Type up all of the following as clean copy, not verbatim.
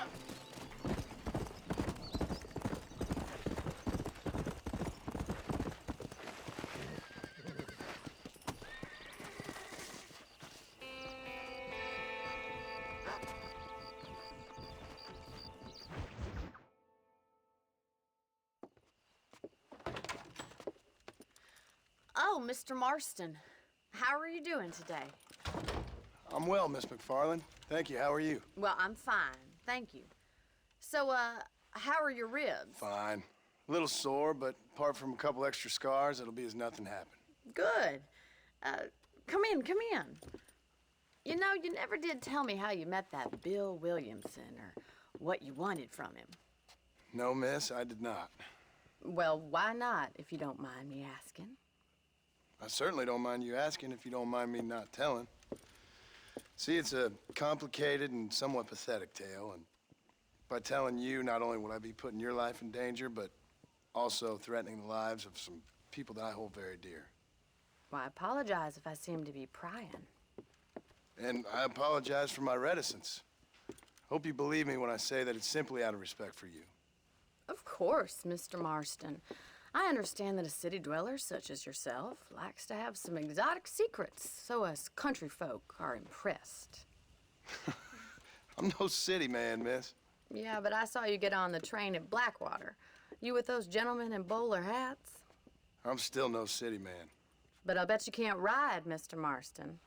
ya! Oh, Mr. Marston. How are you doing today? I'm well, Miss MacFarlane. Thank you. How are you? Well, I'm fine. Thank you. So, how are your ribs? Fine. A little sore, but apart from a couple extra scars, it'll be as nothing happened. Good. Come in, come in. You know, you never did tell me how you met that Bill Williamson or what you wanted from him. No, miss, I did not. Well, why not, if you don't mind me asking? I certainly don't mind you asking if you don't mind me not telling. See, it's a complicated and somewhat pathetic tale, and by telling you, not only will I be putting your life in danger, but also threatening the lives of some people that I hold very dear. Well, I apologize if I seem to be prying. And I apologize for my reticence. Hope you believe me when I say that it's simply out of respect for you. Of course, Mr. Marston. I understand that a city dweller such as yourself likes to have some exotic secrets, so us country folk are impressed. I'm no city man, miss. Yeah, but I saw you get on the train at Blackwater. You with those gentlemen in bowler hats? I'm still no city man. But I'll bet you can't ride, Mr. Marston.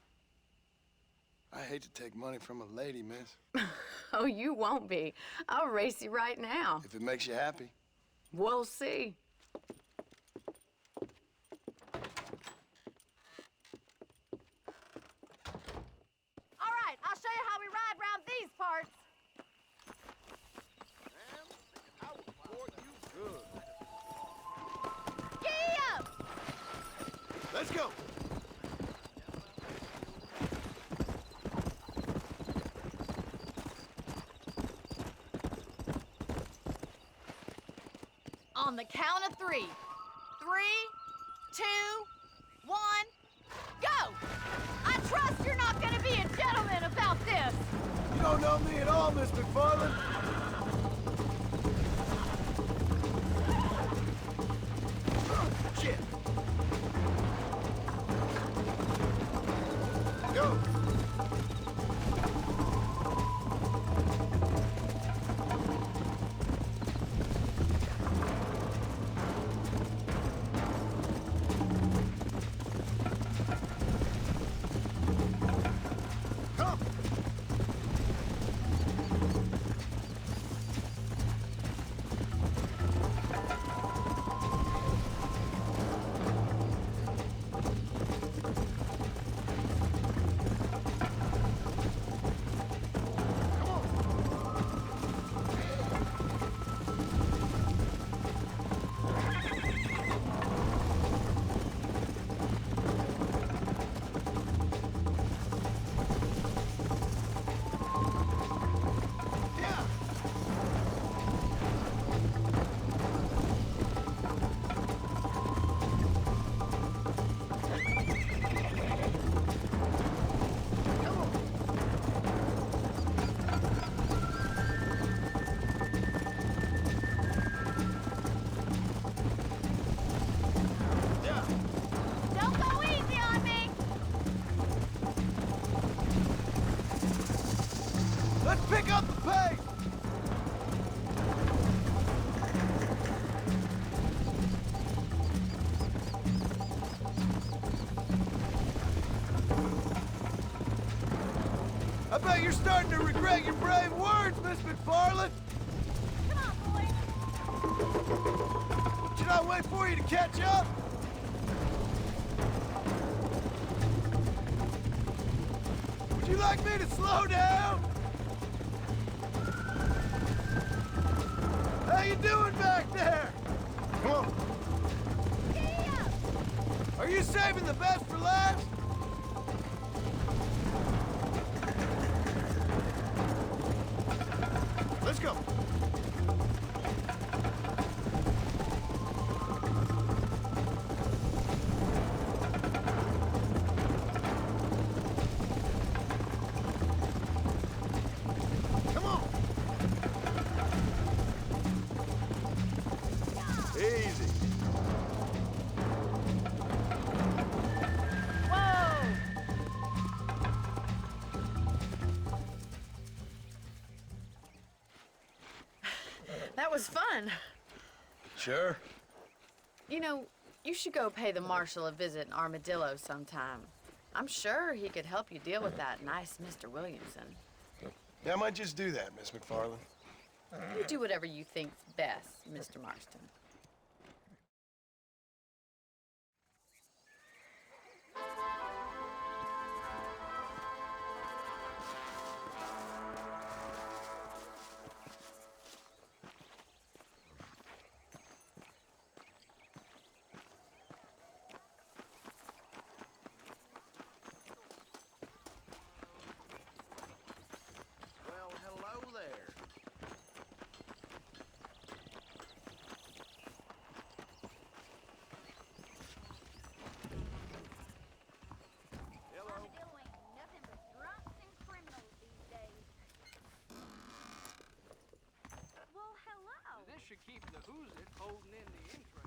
I hate to take money from a lady, miss. Oh, you won't be. I'll race you right now. If it makes you happy. We'll see. All right, I'll show you how we ride round these parts. I will support you good. Giddy up! Let's go. On the count of 3. 3, 2, 1, go! I trust you're not gonna be a gentleman about this. You don't know me at all, Miss MacFarlane. Shit. Go. Don't go easy on me. Let's pick up the pace. I bet you're starting to regret your brave words, Miss MacFarlane. Come on, boy. Should I wait for you to catch up? Would you like me to slow down? How you doing back there? Come on. Are you saving the best for last? Let's go. Come on. That was fun. Sure. You know, you should go pay the marshal a visit in Armadillo sometime. I'm sure he could help you deal with that nice Mr. Williamson. Yeah, I might just do that, Miss MacFarlane. You do whatever you think's best, Mr. Marston. Well, hello there. Hello. Armadillo ain't nothing but drunks and criminals these days. Well, hello. This should keep the who's it holding in the intro.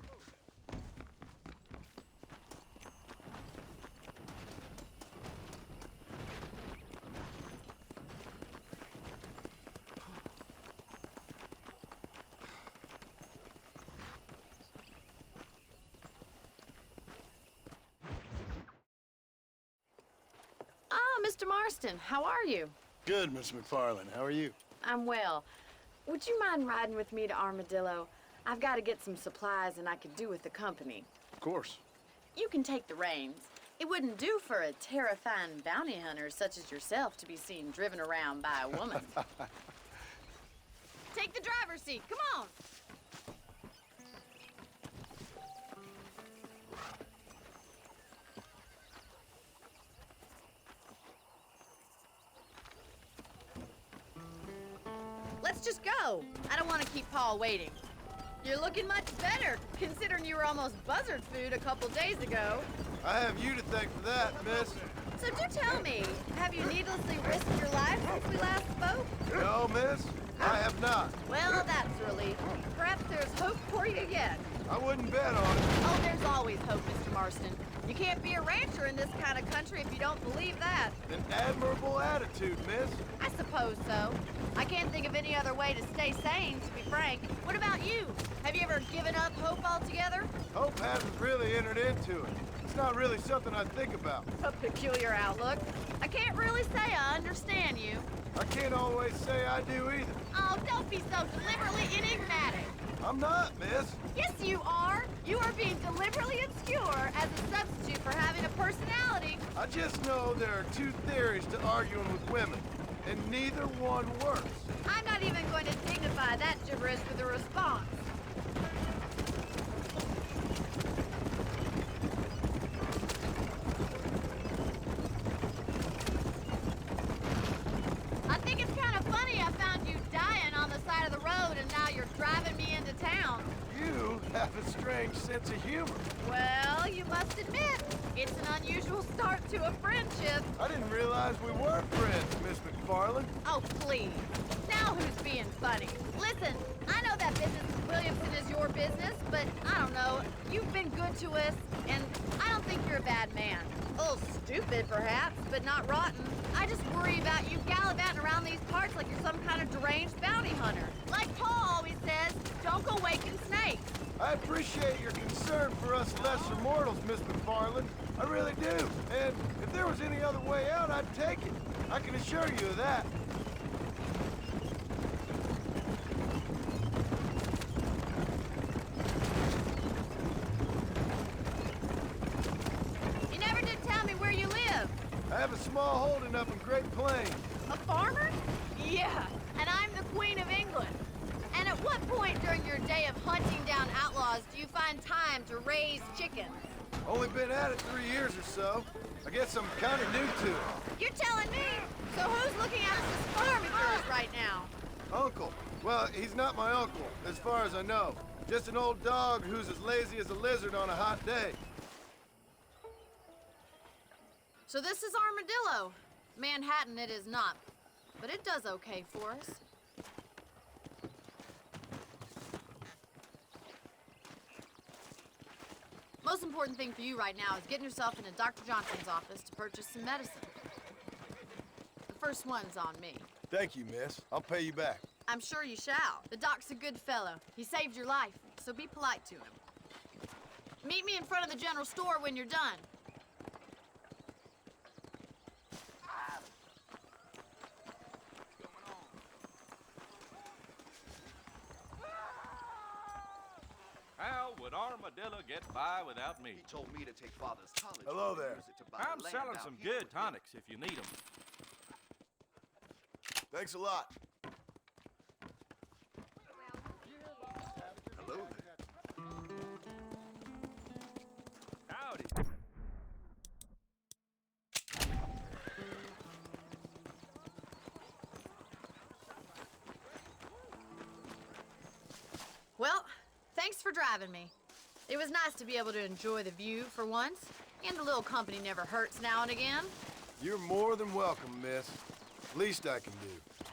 Ah, Mr. Marston, how are you? Good, Miss MacFarlane. How are you? I'm well. Would you mind riding with me to Armadillo? I've got to get some supplies and I could do with the company. Of course. You can take the reins. It wouldn't do for a terrifying bounty hunter such as yourself to be seen driven around by a woman. Take the driver's seat. Come on. Let's just go. I don't want to keep Paul waiting. You're looking much better, considering you were almost buzzard food a couple days ago. I have you to thank for that, miss. So do tell me, have you needlessly risked your life since we last spoke? No, miss. I have not. Well, that's a relief. Perhaps there's hope for you yet. I wouldn't bet on it. Oh, there's always hope, Mr. Marston. You can't be a rancher in this kind of country if you don't believe that. An admirable attitude, miss. I suppose so. I can't think of any other way to stay sane, to be frank. What about you? Have you ever given up hope altogether? Hope hasn't really entered into it. It's not really something I think about. A peculiar outlook. I can't really say I understand you. I can't always say I do either. Oh, don't be so deliberately enigmatic. I'm not, miss. Yes, you are. You are being deliberately obscure as a substitute for having a personality. I just know there are two theories to arguing with women, and neither one works. I'm not even going to dignify that gibberish with a response. I think it's kind of funny I found you dying on the side of the road and now you're driving me into town. You have a strange sense of humor. Well, you must admit, it's an unusual start to a friendship. I didn't realize we were friends, Miss MacFarlane. Oh, please. Now who's being funny? Listen, I know that business with Williamson is your business, but I don't know. You've been good to us, and I don't think you're a bad man. A little stupid, perhaps, but not rotten. I just worry about you gallivanting around these parts like you're some kind of deranged bounty hunter. Like Paul always says, don't go waking snakes. I appreciate your concern for us lesser mortals, Miss MacFarlane. I really do. And if there was any other way out, I'd take it. I can assure you of that. You never did tell me where you live. I have a small holding up in Great Plains. A farmer? Yeah, and I'm the Queen of England. And at what point during your day of hunting down outlaws do you find time to raise chickens? Only been at it 3 years or so. I guess I'm kind of new to it. You're telling me? So who's looking after this farm of yours right now? Uncle. Well, he's not my uncle, as far as I know. Just an old dog who's as lazy as a lizard on a hot day. So this is Armadillo. Manhattan it is not, but it does okay for us. Most important thing for you right now is getting yourself into Dr. Johnson's office to purchase some medicine. The first one's on me. Thank you, miss. I'll pay you back. I'm sure you shall. The doc's a good fellow. He saved your life, so be polite to him. Meet me in front of the general store when you're done. How would Armadillo get by without me? He told me to take Father's college. Hello fund and there. use it to buy I'm land selling out some here good with him. tonics if you need them. Thanks a lot. Hello there. Howdy. Well, thanks for driving me. It was nice to be able to enjoy the view for once, and a little company never hurts now and again. You're more than welcome, miss. Least I can do.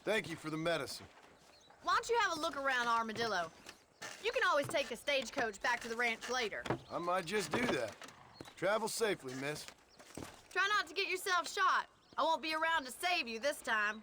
Thank you for the medicine. Why don't you have a look around Armadillo? You can always take a stagecoach back to the ranch later. I might just do that. Travel safely, miss. Try not to get yourself shot. I won't be around to save you this time.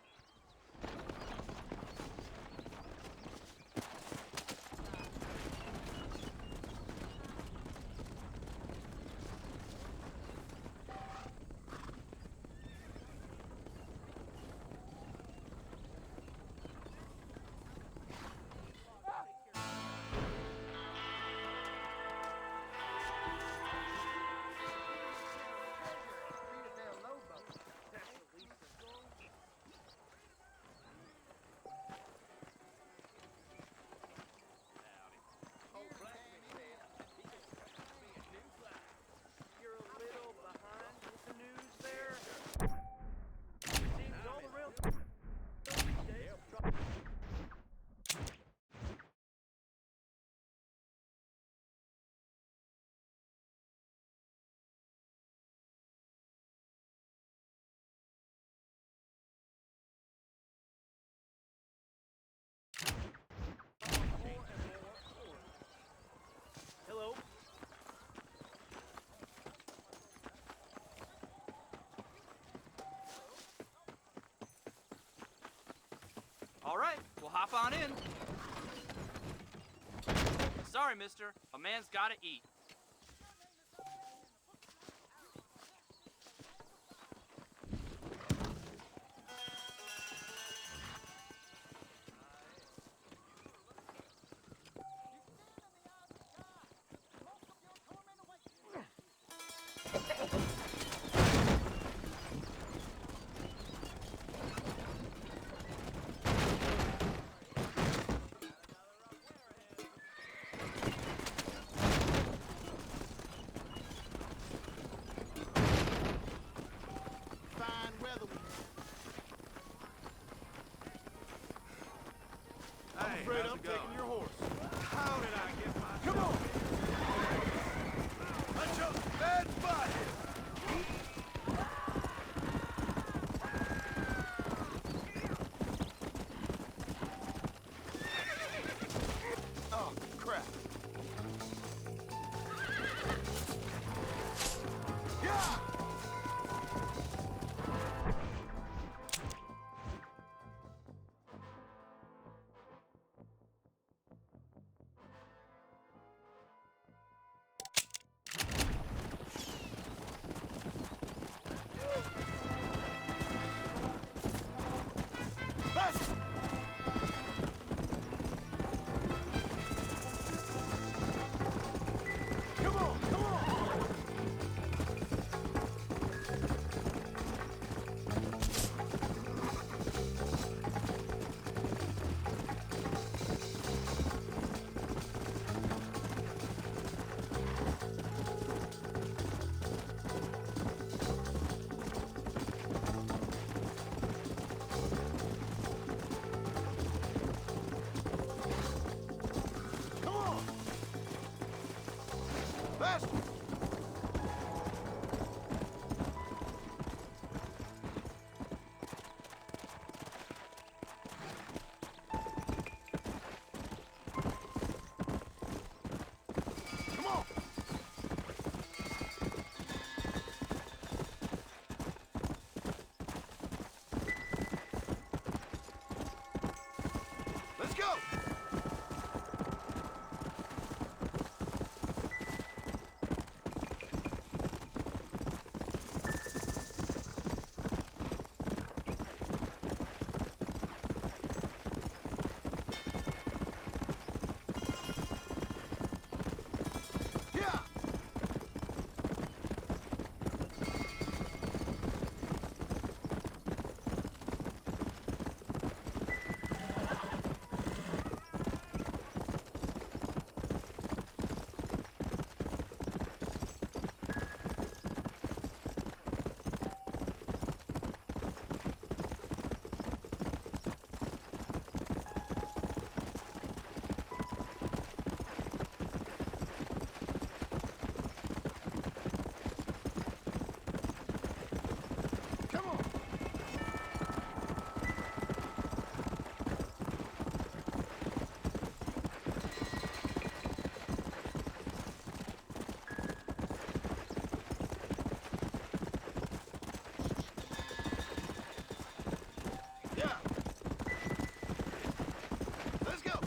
You're a little behind with the news there. Seems all the real these days. Hello. All right, we'll hop on in. Sorry, mister. A man's gotta eat. Fine weather. I'm afraid I'm taking your horse. How did I get my... Come on! I chose a bad spot here. Oh, crap. Yeah! go! Yeah! Come on! Yeah! Let's go!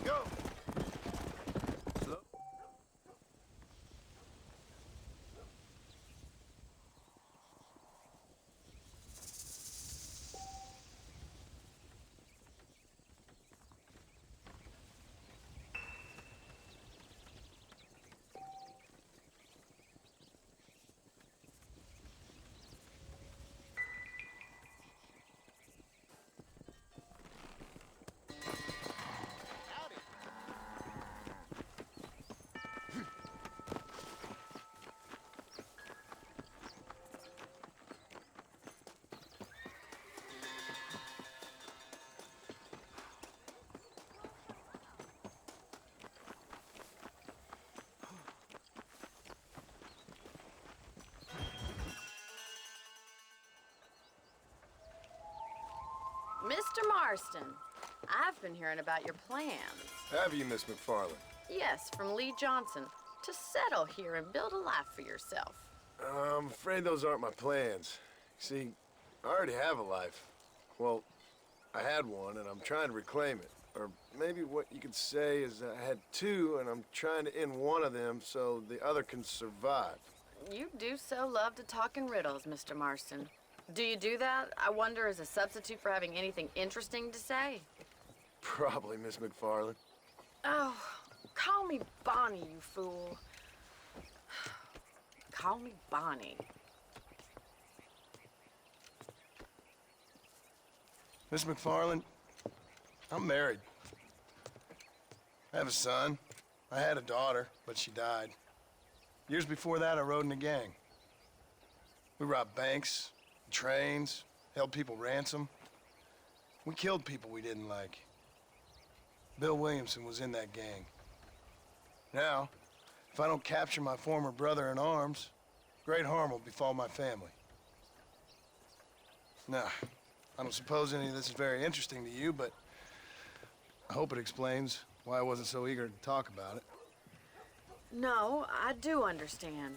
Go! Slow. Mr. Marston, I've been hearing about your plans. Have you, Miss MacFarlane? Yes, from Lee Johnson, to settle here and build a life for yourself. I'm afraid those aren't my plans. See, I already have a life. Well, I had one, and I'm trying to reclaim it. Or maybe what you could say is I had two, and I'm trying to end one of them so the other can survive. You do so love to talk in riddles, Mr. Marston. Do you do that, I wonder, as a substitute for having anything interesting to say? Probably, Miss MacFarlane. Oh, call me Bonnie, you fool. Call me Bonnie. Miss MacFarlane, I'm married. I have a son. I had a daughter, but she died. Years before that, I rode in a gang. We robbed banks, trains, held people ransom. We killed people we didn't like. Bill Williamson was in that gang. Now, if I don't capture my former brother in arms, great harm will befall my family. Now, I don't suppose any of this is very interesting to you, but I hope it explains why I wasn't so eager to talk about it. No, I do understand.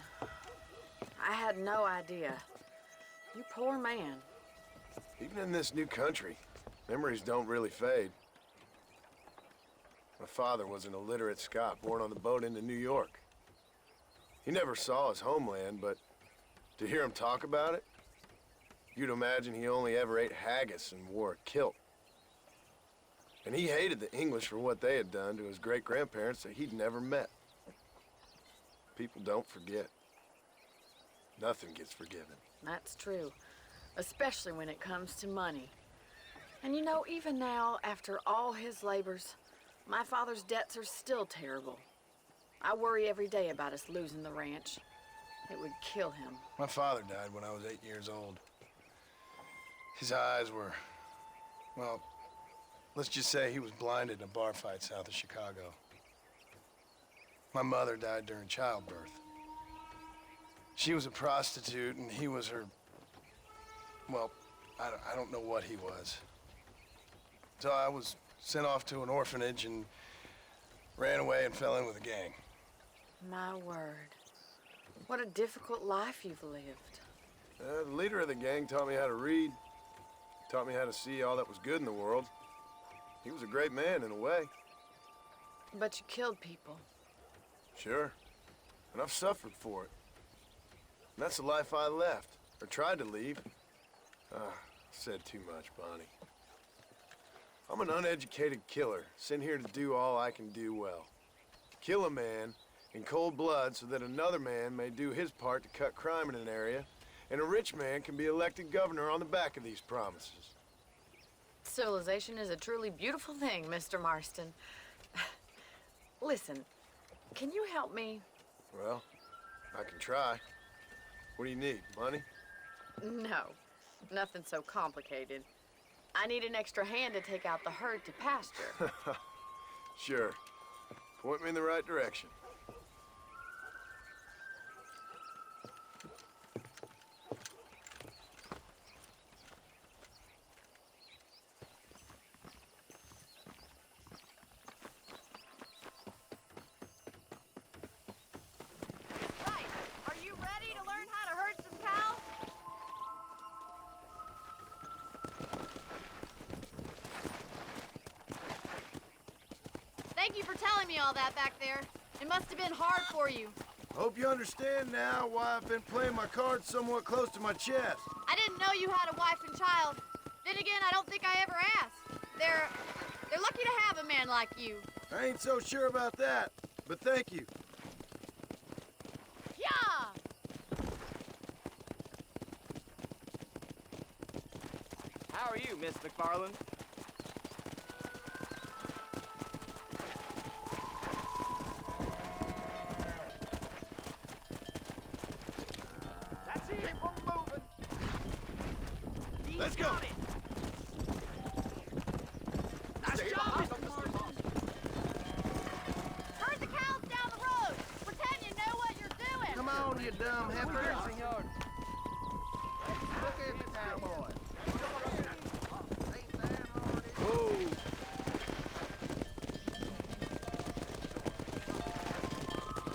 I had no idea. You poor man. Even in this new country, memories don't really fade. My father was an illiterate Scot born on the boat into New York. He never saw his homeland, but to hear him talk about it, you'd imagine he only ever ate haggis and wore a kilt. And he hated the English for what they had done to his great-grandparents that he'd never met. People don't forget. Nothing gets forgiven. That's true, especially when it comes to money. And you know, even now, after all his labors, my father's debts are still terrible. I worry every day about us losing the ranch. It would kill him. My father died when I was 8 years old. His eyes were, well, let's just say he was blinded in a bar fight south of Chicago. My mother died during childbirth. She was a prostitute, and he was her Well, I don't know what he was. So I was sent off to an orphanage and ran away and fell in with a gang. My word. What a difficult life you've lived. The leader of the gang taught me how to read, taught me how to see all that was good in the world. He was a great man in a way. But you killed people. Sure. And I've suffered for it. And that's the life I left, or tried to leave. Said too much, Bonnie. I'm an uneducated killer, sent here to do all I can do well. Kill a man in cold blood so that another man may do his part to cut crime in an area, and a rich man can be elected governor on the back of these promises. Civilization is a truly beautiful thing, Mr. Marston. Listen, can you help me? Well, I can try. What do you need, money? No, nothing so complicated. I need an extra hand to take out the herd to pasture. Sure. Point me in the right direction. Right. Are you ready to learn how to herd some cows? Thank you for telling me all that back there. It must have been hard for you. Hope you understand now why I've been playing my cards somewhat close to my chest. I didn't know you had a wife and child. Then again, I don't think I ever asked. They're lucky to have a man like you. I ain't so sure about that, but thank you. Yeah! How are you, Miss MacFarlane? That's it. Keep on moving. Let's go. Got it. Nice job, Mr. Marston. Herd the cows down the road. Pretend you know what you're doing. Come on, you dumb heifer. Look at the cowboy. Whoa.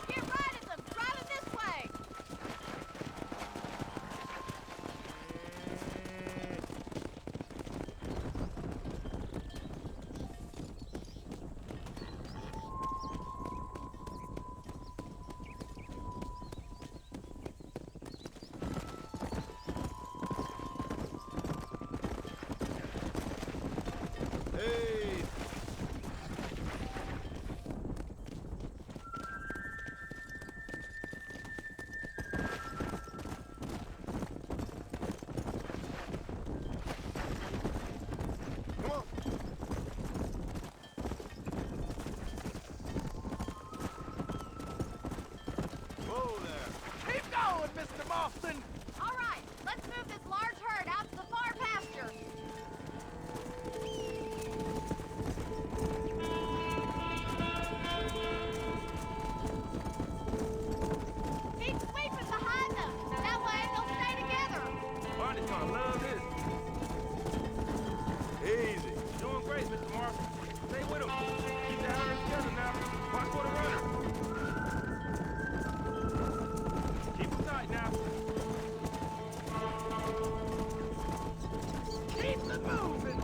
Get right at them. Drive it this way. Hey. Come on. Whoa there. Keep going, Mr. Marston. All right, let's move this large herd out to the far pasture. Keep sweeping behind them. That way they'll stay together. Barney's gonna love this. Easy. Doing great, Mr. Marston. Stay with him. Keep the herd together now. Watch for the runner. Keep him tight now. Keep it moving.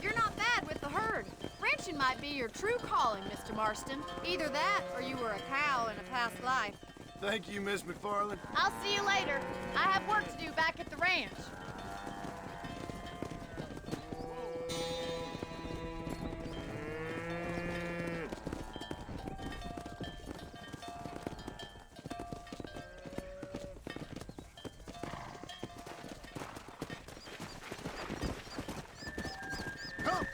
You're not bad with the herd. Ranching might be your true calling, Mr. Marston. Either that, or you were a cow in a past life. Thank you, Miss MacFarlane. I'll see you later. I have work to do back at the ranch. Come.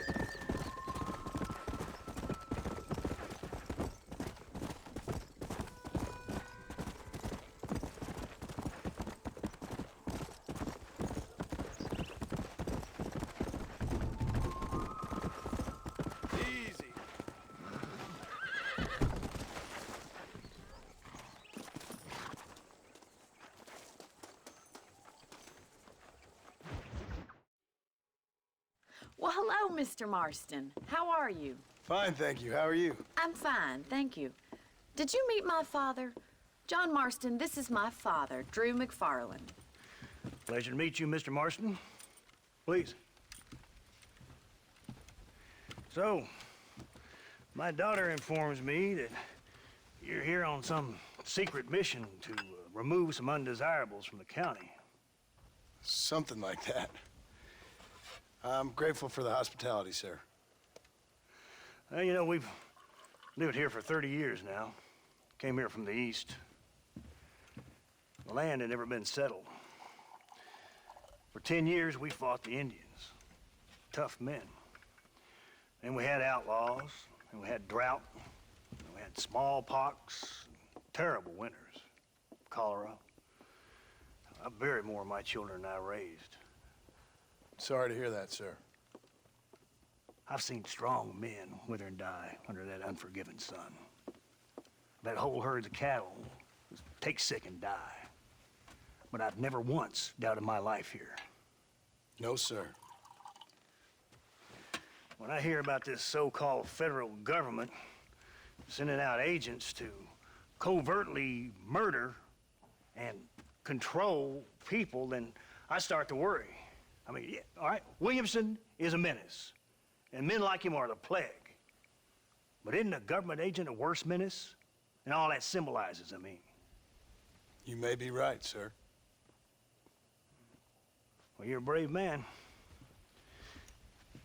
Hello, Mr. Marston. How are you? Fine, thank you. How are you? I'm fine, thank you. Did you meet my father? John Marston, this is my father, Drew MacFarlane. Pleasure to meet you, Mr. Marston. Please. So, my daughter informs me that you're here on some secret mission to remove some undesirables from the county. Something like that. I'm grateful for the hospitality, sir. Well, you know, we've lived here for 30 years now. Came here from the east. The land had never been settled. For 10 years, we fought the Indians. Tough men. Then we had outlaws, and we had drought, and we had smallpox, terrible winters, cholera. I buried more of my children than I raised. Sorry to hear that, sir. I've seen strong men wither and die under that unforgiving sun. That whole herds of cattle take sick and die. But I've never once doubted my life here. No, sir. When I hear about this so-called federal government sending out agents to covertly murder and control people, then I start to worry. I mean, yeah, all right, Williamson is a menace, and men like him are the plague. But isn't a government agent a worse menace? And all that symbolizes, I mean. You may be right, sir. Well, you're a brave man.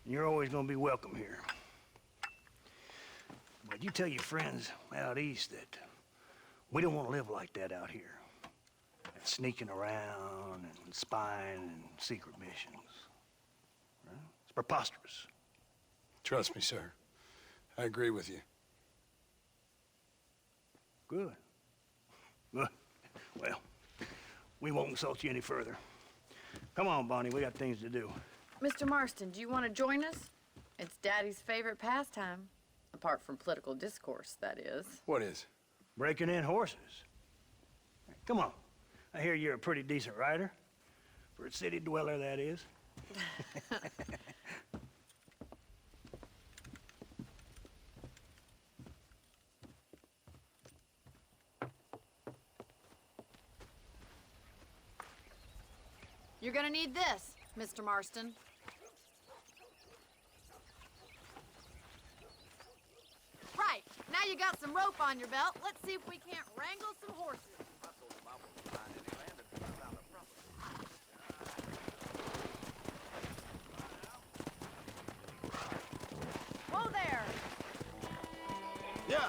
You're always gonna be welcome here. But you tell your friends out east that we don't want to live like that out here. That sneaking around and spying and secret missions. Right? It's preposterous. Trust me, sir. I agree with you. Good. Good. Well, we won't insult you any further. Come on, Bonnie, we got things to do. Mr. Marston, do you want to join us? It's Daddy's favorite pastime. Apart from political discourse, that is. What is? Breaking in horses. Come on. I hear you're a pretty decent rider. For a city dweller, that is. You're gonna need this, Mr. Marston. Right, now you got some rope on your belt. Let's see if we can't wrangle some horses. Whoa there! Yeah.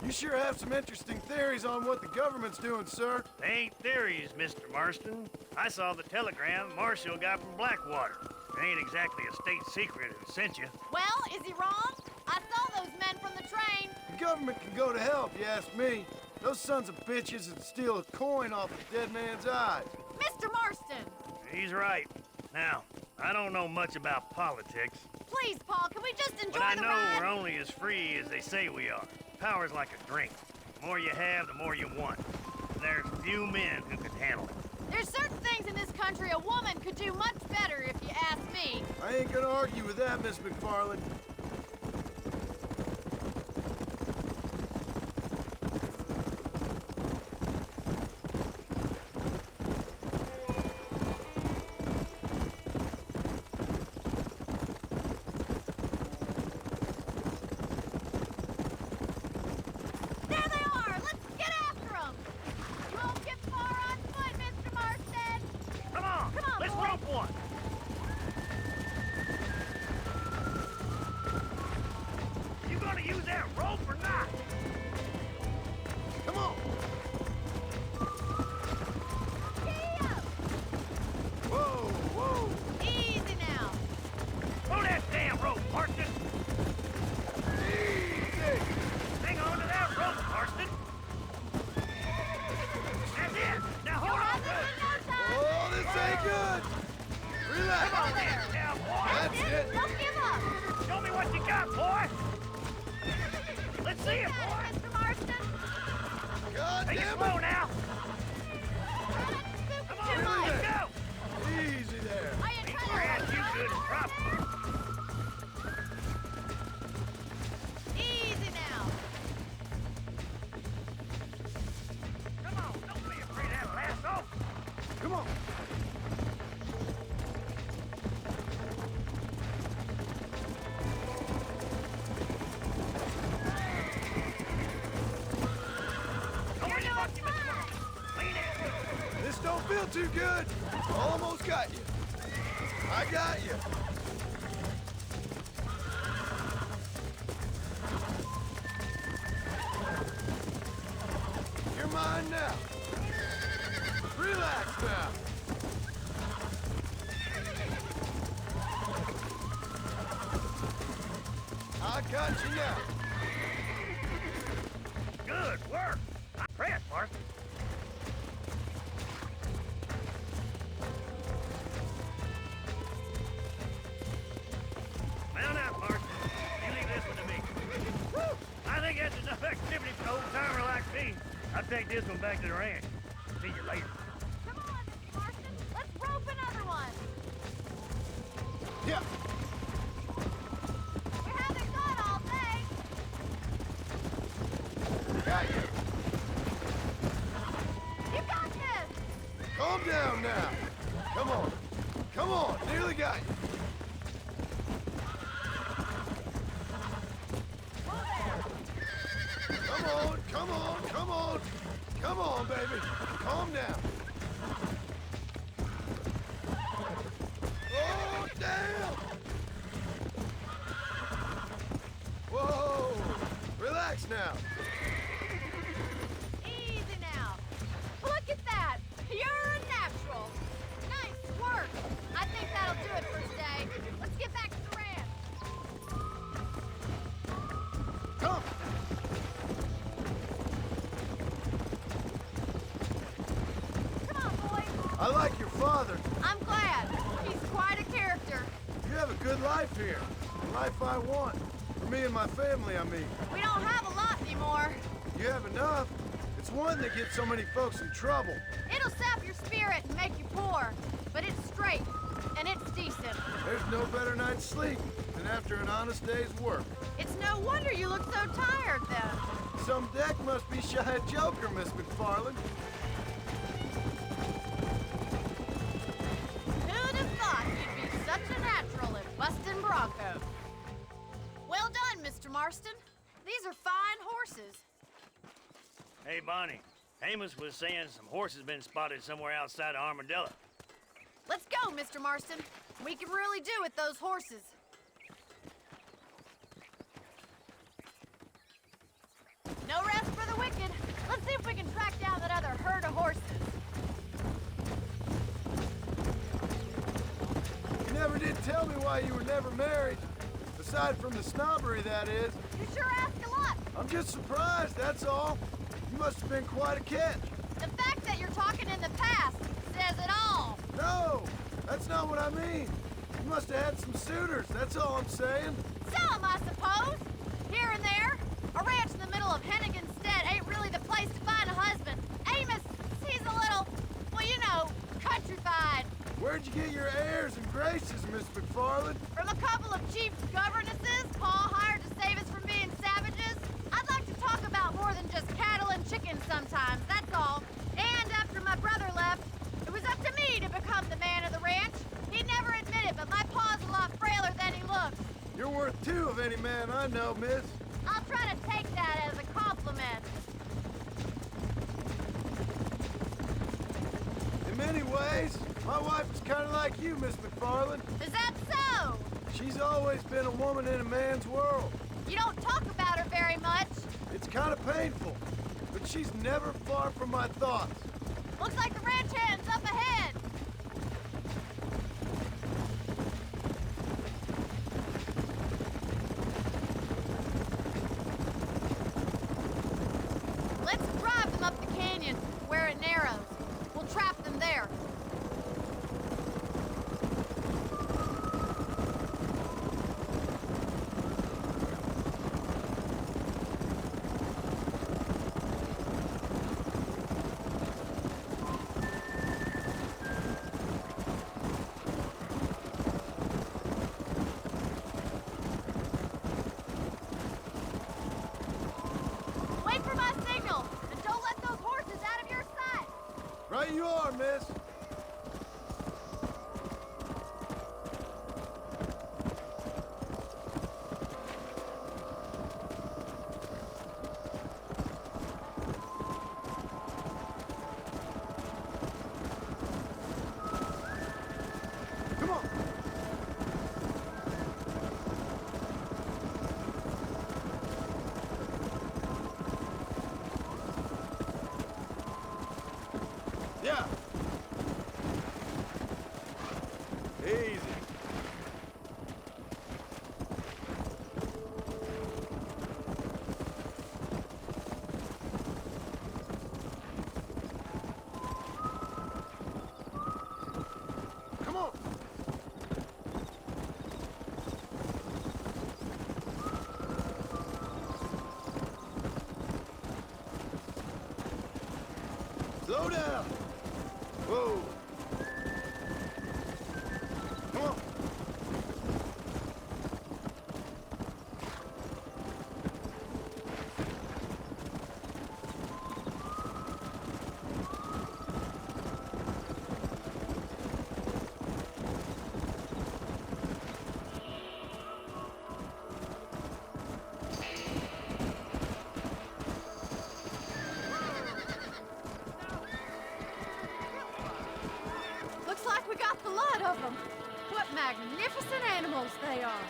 You sure have some interesting theories on what the government's doing, sir. They ain't theories, Mr. Marston. I saw the telegram Marshall got from Blackwater. It ain't exactly a state secret who sent you. Well, is he wrong? I saw those men from the train. The government can go to hell if you ask me. Those sons of bitches would steal a coin off a dead man's eyes. Mr. Marston! He's right. Now, I don't know much about politics, Please, Paul, can we just enjoy but I the know ride? we're only as free as they say we are. Power's like a drink. The more you have, the more you want. And there's few men who can handle it. There's certain things in this country a woman could do much better, if you ask me. I ain't gonna argue with that, Miss MacFarlane. There they are! Let's get after them! You won't get far on foot, Mr. Marston! Come on, Come on, let's boy. rope one. You gonna use that rope or not? Come on. Gee up! Whoa, whoa. Easy now. Throw that damn rope, Marston. Easy. Hang on to that rope, Marston. That's it. Now You'll hold have on this good. in no time. Oh, this ain't good. Relax. Come on, Over there. there, boy. That's it. Don't give up. Show me what you got, boy. Let's see it, Got boy. it, Mr. Marston. God Take it damn slow it. now. Right, super Come too much! Go! Easy there. Are you trying Brad, to you good as proper. Easy now! Come on, don't be afraid of that lasso. Come on. Come on, you monkey, Mr. Monkey. Lean in. This don't feel too good. Almost got you. I got you. You're mine now. Relax now. I got you now. Good work. I'm impressed, Marston. Mount out, Marston. You leave this one to me. Woo! I think that's enough activity for an old-timer like me. I'll take this one back to the ranch. See you later. Come on, Mr. Marston. Let's rope another one. Yeah. We haven't gone all day. Got you. You got this. Calm down now. Come on. Come on. Nearly got you. Come on. Come on. Come on. Come on, baby. Calm down. Oh, damn. Whoa. Relax now. Easy now. Look at that. You're a natural. Nice work. I think that'll do it for today. Let's get back to the ranch. Come. Come on, boys. I like your father. I'm glad. He's quite a character. You have a good life here. The life I want. For me and my family, I mean. We don't have a lot anymore. You have enough. It's one that gets so many folks in trouble. It'll sap your spirit and make you poor. But it's straight, and it's decent. There's no better night's sleep than after an honest day's work. It's no wonder you look so tired then. Some deck must be shy of Joker, Miss MacFarlane. Who'd have thought you'd be such a natural at busting Broncos? Well done, Mr. Marston. These are fine horses. Hey, Bonnie. Amos was saying some horses been spotted somewhere outside of Armadillo. Let's go, Mr. Marston. We can really do with those horses. No rest for the wicked. Let's see if we can track down that other herd of horses. You never did tell me why you were never married. Aside from the snobbery, that is. You sure ask a lot. I'm just surprised, that's all. You must have been quite a catch. The fact that you're talking in the past says it all. No, that's not what I mean. You must have had some suitors, that's all I'm saying. Some, I suppose. Here and there. A ranch in the middle of Hennigan's Stead ain't really the place to find a husband. Amos, he's a little, well, you know, countrified. Where'd you get your airs and graces, Miss MacFarlane? From a couple of chief governesses Pa hired to save us from being savages. I'd like to talk about more than just cattle and chickens sometimes, that's all. And after my brother left, it was up to me to become the man of the ranch. He'd never admit it, but my pa's a lot frailer than he looks. You're worth two of any man I know, miss. I'll try to take that as a compliment. In many ways, my wife is kind of like you, Miss MacFarlane. Is that so? She's always been a woman in a man's world. You don't talk about her very much. It's kind of painful, but she's never far from my thoughts. Looks like the ranch hand's up ahead. Let's drive them up the canyon where it narrows. We'll trap them there. Easy. Come on. Slow down. Whoa. Come on. Looks like we got the lot of them. What magnificent animals they are.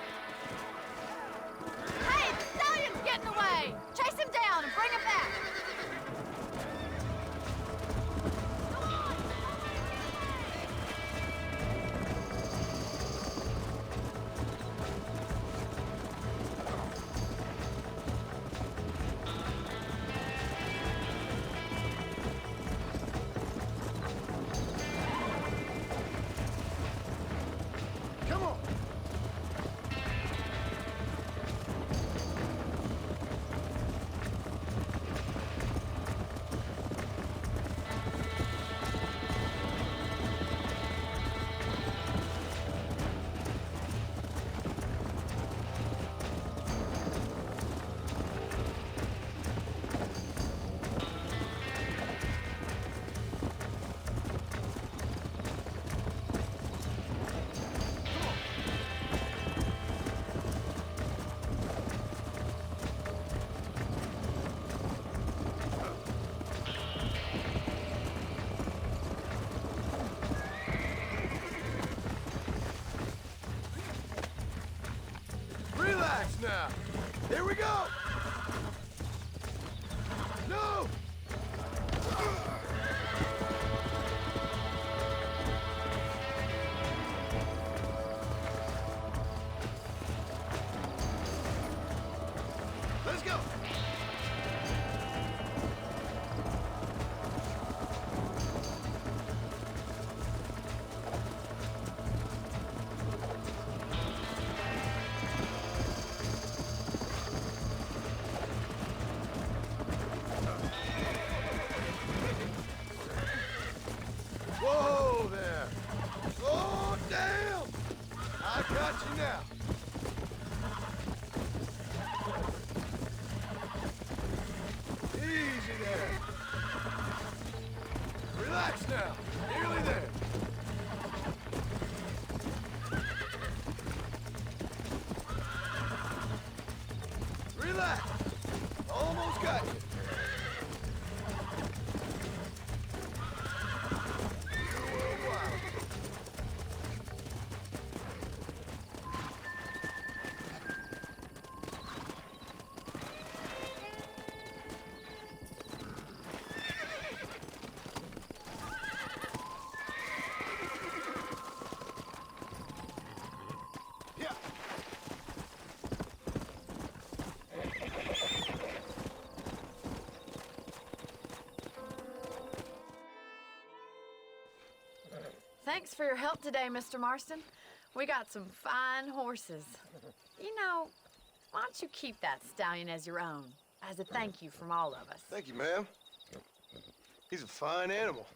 Hey, the stallion's getting away! Chase him down and bring him back! Come on. Relax now. Here we go. No. Let's go. Whoa there. Slow down. I got you now. Easy there. Relax now. Nearly there. Relax. Almost got you. You're worldwide. Yeah. Thanks for your help today, Mr. Marston. We got some fine horses. You know, why don't you keep that stallion as your own, as a thank you from all of us? Thank you, ma'am. He's a fine animal.